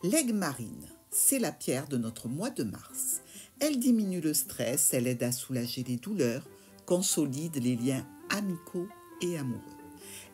L'aigle marine, c'est la pierre de notre mois de mars. Elle diminue le stress, elle aide à soulager les douleurs, consolide les liens amicaux et amoureux.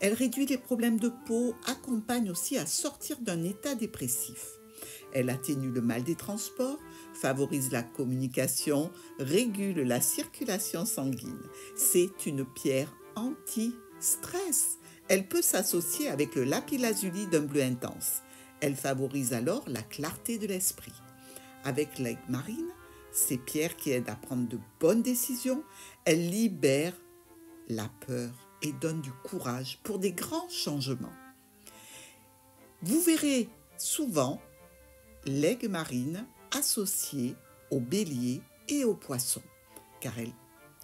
Elle réduit les problèmes de peau, accompagne aussi à sortir d'un état dépressif. Elle atténue le mal des transports, favorise la communication, régule la circulation sanguine. C'est une pierre anti-stress. Elle peut s'associer avec le lapis-lazuli d'un bleu intense. Elle favorise alors la clarté de l'esprit. Avec l'aigle marine, ces pierres qui aident à prendre de bonnes décisions, elles libèrent la peur et donnent du courage pour des grands changements. Vous verrez souvent l'aigle marine associée au bélier et au poisson, car elles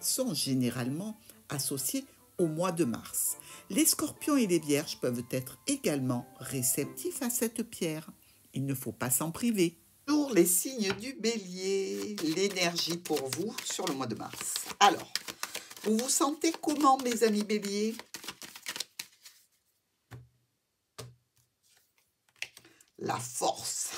sont généralement associées au mois de mars. Les scorpions et les vierges peuvent être également réceptifs à cette pierre. Il ne faut pas s'en priver. Pour les signes du bélier, l'énergie pour vous sur le mois de mars. Alors, vous vous sentez comment, mes amis béliers? La force.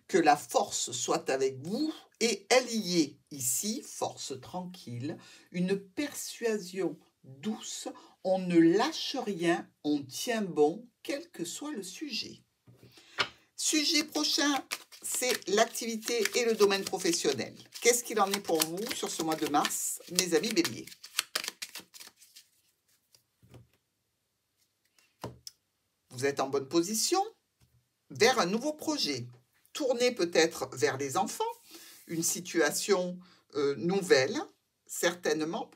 Que la force soit avec vous et elle y est ici, force tranquille, une persuasion douce, on ne lâche rien, on tient bon, quel que soit le sujet. Sujet prochain, c'est l'activité et le domaine professionnel. Qu'est-ce qu'il en est pour vous sur ce mois de mars, mes amis béliers? Vous êtes en bonne position vers un nouveau projet. Tournez peut-être vers les enfants, une situation nouvelle, certainement.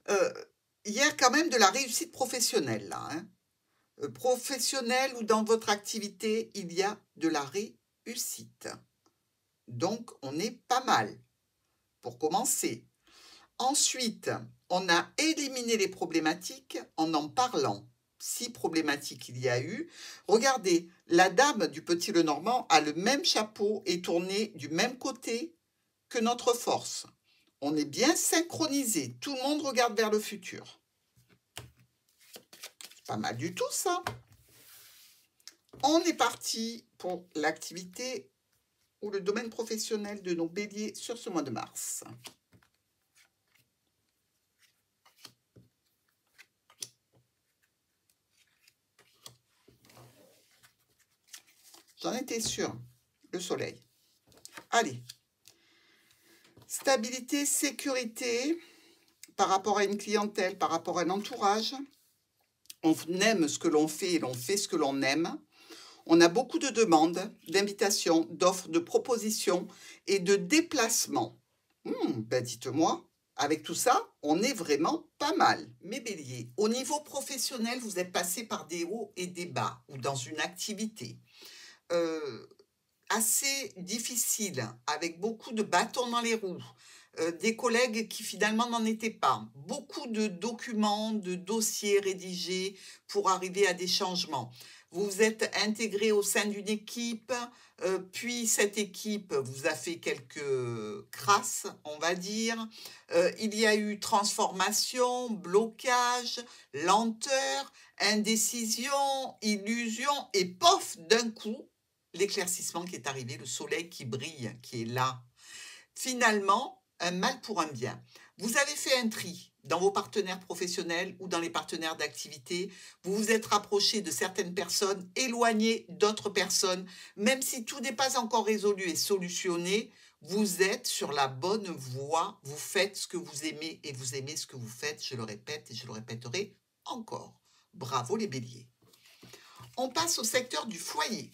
Il y a quand même de la réussite professionnelle là. Professionnelle ou dans votre activité, il y a de la réussite. Donc, on est pas mal pour commencer. Ensuite, on a éliminé les problématiques en parlant. 6 problématiques il y a eu. Regardez, la dame du Petit Lenormand a le même chapeau et tourné du même côté que notre force. On est bien synchronisé. Tout le monde regarde vers le futur. C'est pas mal du tout, ça. On est parti pour l'activité ou le domaine professionnel de nos béliers sur ce mois de mars. J'en étais sûre. Le soleil. Allez. Stabilité, sécurité par rapport à une clientèle, par rapport à un entourage. On aime ce que l'on fait et l'on fait ce que l'on aime. On a beaucoup de demandes, d'invitations, d'offres, de propositions et de déplacements. Ben dites-moi, avec tout ça, on est vraiment pas mal. Mes béliers, au niveau professionnel, vous êtes passé par des hauts et des bas ou dans une activité assez difficile, avec beaucoup de bâtons dans les roues, des collègues qui finalement n'en étaient pas, beaucoup de documents, de dossiers rédigés pour arriver à des changements. Vous vous êtes intégré au sein d'une équipe, puis cette équipe vous a fait quelques crasses, on va dire. Il y a eu transformation, blocage, lenteur, indécision, illusion, et pof, d'un coup, l'éclaircissement qui est arrivé, le soleil qui brille, qui est là. Finalement, un mal pour un bien. Vous avez fait un tri dans vos partenaires professionnels ou dans les partenaires d'activité. Vous vous êtes rapproché de certaines personnes, éloigné d'autres personnes. Même si tout n'est pas encore résolu et solutionné, vous êtes sur la bonne voie. Vous faites ce que vous aimez et vous aimez ce que vous faites. Je le répète et je le répéterai encore. Bravo les béliers. On passe au secteur du foyer.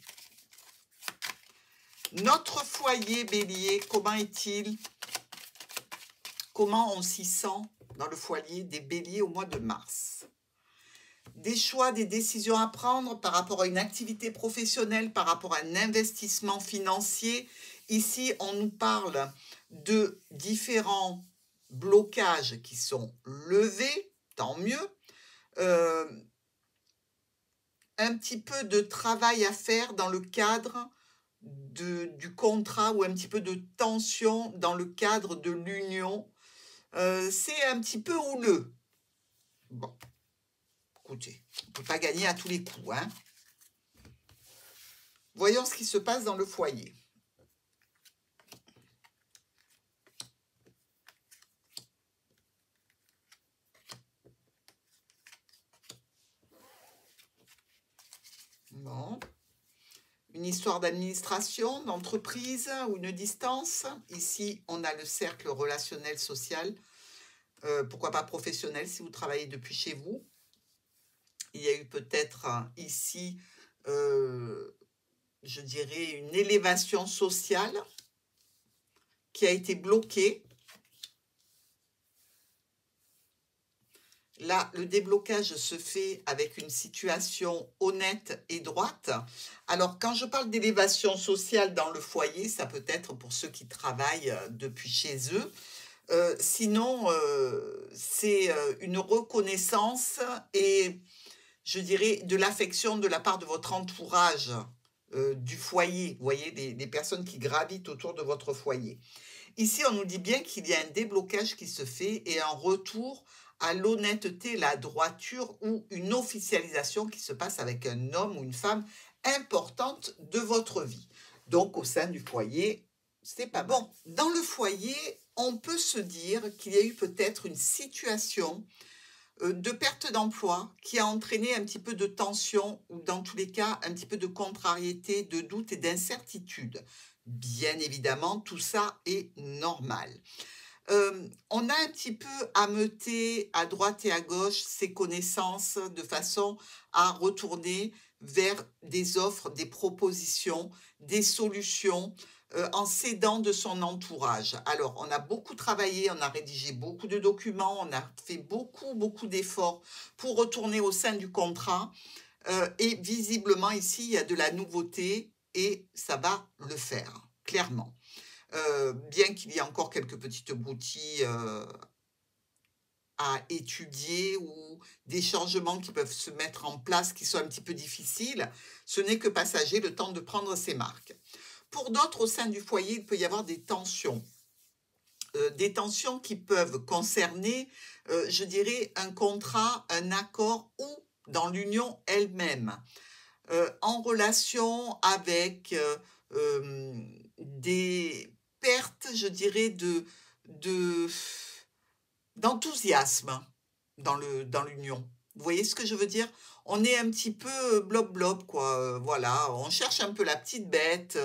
Notre foyer bélier, comment est-il? Comment on s'y sent dans le foyer des béliers au mois de mars? Des choix, des décisions à prendre par rapport à une activité professionnelle, par rapport à un investissement financier. Ici, on nous parle de différents blocages qui sont levés, tant mieux. Un petit peu de travail à faire dans le cadre du contrat ou un petit peu de tension dans le cadre de l'union. C'est un petit peu houleux. Bon, écoutez, on ne peut pas gagner à tous les coups, hein. Voyons ce qui se passe dans le foyer. Bon. Une histoire d'administration, d'entreprise ou une distance. Ici, on a le cercle relationnel social. Pourquoi pas professionnel si vous travaillez depuis chez vous. Il y a eu peut-être ici, je dirais, une élévation sociale qui a été bloquée. Là, le déblocage se fait avec une situation honnête et droite. Alors, quand je parle d'élévation sociale dans le foyer, ça peut être pour ceux qui travaillent depuis chez eux. Sinon, c'est une reconnaissance et, je dirais, de l'affection de la part de votre entourage du foyer. Vous voyez, des personnes qui gravitent autour de votre foyer. Ici, on nous dit bien qu'il y a un déblocage qui se fait et un retour à l'honnêteté, la droiture ou une officialisation qui se passe avec un homme ou une femme importante de votre vie. Donc, au sein du foyer, c'est pas bon. Dans le foyer, on peut se dire qu'il y a eu peut-être une situation de perte d'emploi qui a entraîné un petit peu de tension ou dans tous les cas un petit peu de contrariété, de doute et d'incertitude. Bien évidemment, tout ça est normal. On a un petit peu ameuté à droite et à gauche ses connaissances de façon à retourner vers des offres, des propositions, des solutions en s'aidant de son entourage. Alors, on a beaucoup travaillé, on a rédigé beaucoup de documents, on a fait beaucoup d'efforts pour retourner au sein du contrat. Et visiblement, ici, il y a de la nouveauté et ça va le faire, clairement. Bien qu'il y ait encore quelques petites broutilles à étudier ou des changements qui peuvent se mettre en place qui sont un petit peu difficiles, ce n'est que passager, le temps de prendre ses marques. Pour d'autres, au sein du foyer, il peut y avoir des tensions qui peuvent concerner, je dirais, un contrat, un accord ou dans l'union elle-même, en relation avec des pertes, je dirais, d'enthousiasme dans l'union. Vous voyez ce que je veux dire? On est un petit peu blob-blob, quoi. Voilà, on cherche un peu la petite bête.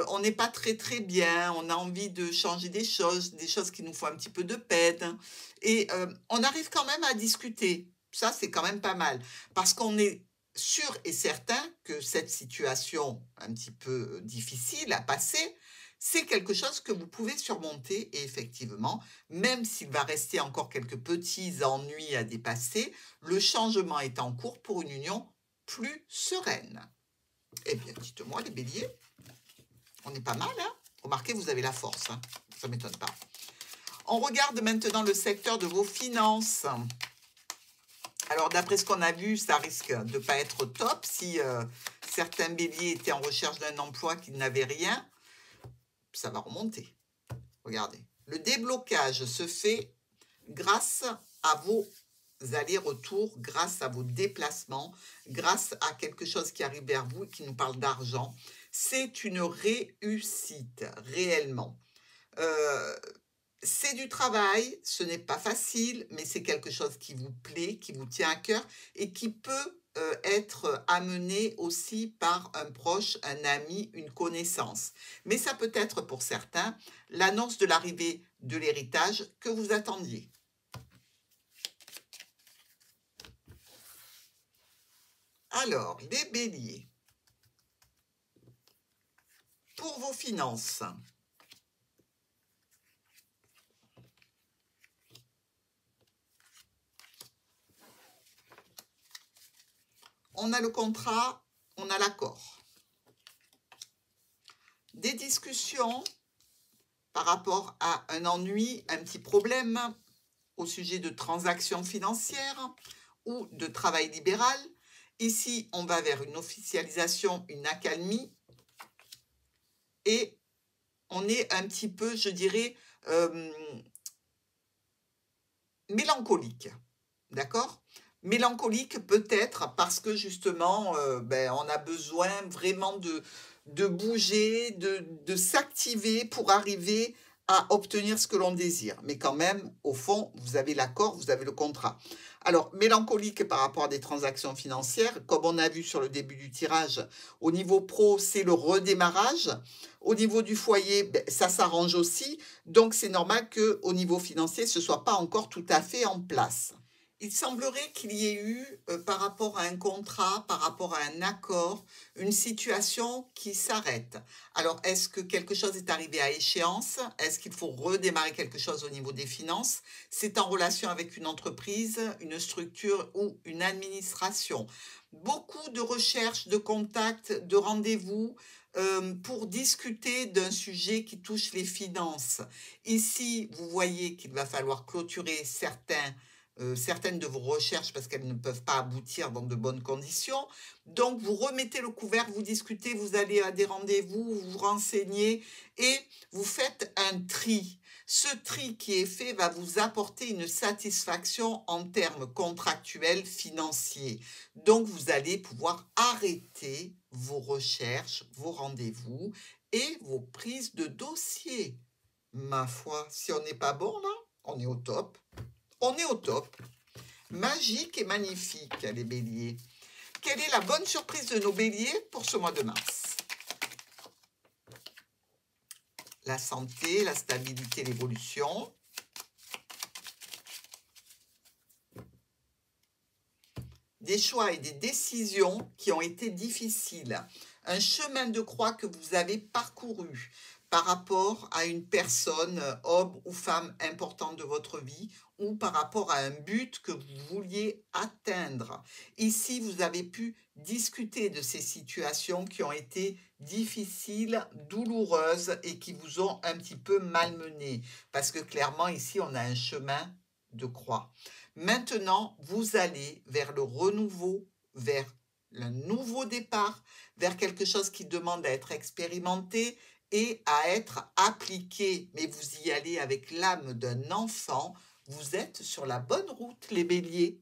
On n'est pas très bien. On a envie de changer des choses qui nous font un petit peu de peine. Et on arrive quand même à discuter. Ça, c'est quand même pas mal. Parce qu'on est sûr et certain que cette situation un petit peu difficile à passer, c'est quelque chose que vous pouvez surmonter et effectivement, même s'il va rester encore quelques petits ennuis à dépasser, le changement est en cours pour une union plus sereine. Eh bien, dites-moi les béliers, on est pas mal, hein? Remarquez, vous avez la force, hein? Ça ne m'étonne pas. On regarde maintenant le secteur de vos finances. Alors, d'après ce qu'on a vu, ça risque de ne pas être top si certains béliers étaient en recherche d'un emploi qu'ils n'avaient rien. Ça va remonter. Regardez. Le déblocage se fait grâce à vos allers-retours, grâce à vos déplacements, grâce à quelque chose qui arrive vers vous et qui nous parle d'argent. C'est une réussite, réellement. C'est du travail, ce n'est pas facile, mais c'est quelque chose qui vous plaît, qui vous tient à cœur et qui peut être amené aussi par un proche, un ami, une connaissance. Mais ça peut être pour certains l'annonce de l'arrivée de l'héritage que vous attendiez. Alors, les béliers, pour vos finances, on a le contrat, on a l'accord. Des discussions par rapport à un ennui, un petit problème au sujet de transactions financières ou de travail libéral. Ici, on va vers une officialisation, une accalmie et on est un petit peu, je dirais, mélancolique. D'accord ? Mélancolique peut-être parce que justement, on a besoin vraiment de bouger, de s'activer pour arriver à obtenir ce que l'on désire. Mais quand même, au fond, vous avez l'accord, vous avez le contrat. Alors, mélancolique par rapport à des transactions financières, comme on a vu sur le début du tirage, au niveau pro, c'est le redémarrage. Au niveau du foyer, ça s'arrange aussi. Donc, c'est normal qu'au niveau financier, ce ne soit pas encore tout à fait en place. Il semblerait qu'il y ait eu, par rapport à un contrat, par rapport à un accord, une situation qui s'arrête. Alors, est-ce que quelque chose est arrivé à échéance? Est-ce qu'il faut redémarrer quelque chose au niveau des finances? C'est en relation avec une entreprise, une structure ou une administration. Beaucoup de recherches, de contacts, de rendez-vous pour discuter d'un sujet qui touche les finances. Ici, vous voyez qu'il va falloir clôturer certaines de vos recherches parce qu'elles ne peuvent pas aboutir dans de bonnes conditions. Donc, vous remettez le couvert, vous discutez, vous allez à des rendez-vous, vous vous renseignez et vous faites un tri. Ce tri qui est fait va vous apporter une satisfaction en termes contractuels, financiers. Donc, vous allez pouvoir arrêter vos recherches, vos rendez-vous et vos prises de dossier. Ma foi, si on n'est pas bon là, on est au top. On est au top. Magique et magnifique, les béliers. Quelle est la bonne surprise de nos béliers pour ce mois de mars? La santé, la stabilité, l'évolution. Des choix et des décisions qui ont été difficiles. Un chemin de croix que vous avez parcouru par rapport à une personne, homme ou femme importante de votre vie, ou par rapport à un but que vous vouliez atteindre. Ici, vous avez pu discuter de ces situations qui ont été difficiles, douloureuses et qui vous ont un petit peu malmené. Parce que clairement, ici, on a un chemin de croix. Maintenant, vous allez vers le renouveau, vers le nouveau départ, vers quelque chose qui demande à être expérimenté et à être appliqué. Mais vous y allez avec l'âme d'un enfant. Vous êtes sur la bonne route, les béliers.